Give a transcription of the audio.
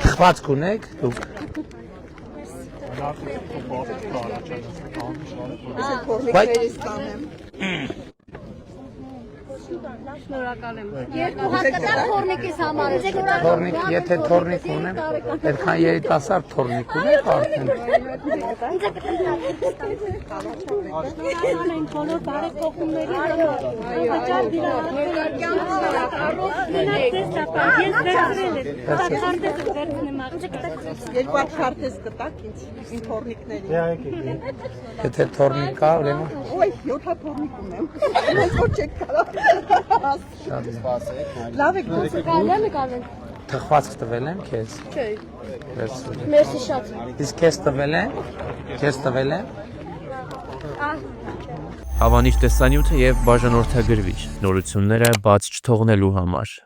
Թխված կունեք դուք։ Շնորհակալ եմ։ Երկու հատկատար թորնիկիս համար։ Թորնիկ, եթե թորնիկ ունեմ, այդքան երիտասարդ թորնիկ ունեք արդեն։ Շնորհակալ ենք բոլոր բարեփոխումների համար։ Հաճար Երկու հատ քարտեզ կտակ ինձ իմ թորնիկների։ Եթե թորնիկ կա, ուրեմն Ոյ, 7 հատ թորնիկ ունեմ։ Ես ոչ չեք կարող։ Լավ եք դուք։ թխված տվել եմ քեզ։ Չէ։ Վերցրու։ Մերսի շատ։ Իսկ քեզ տվել եմ։ Քեզ տվել եմ։ Հավանիչ տեսանյութը եւ բաժանորդագրվիչ նորությունները բաց չթողնելու համար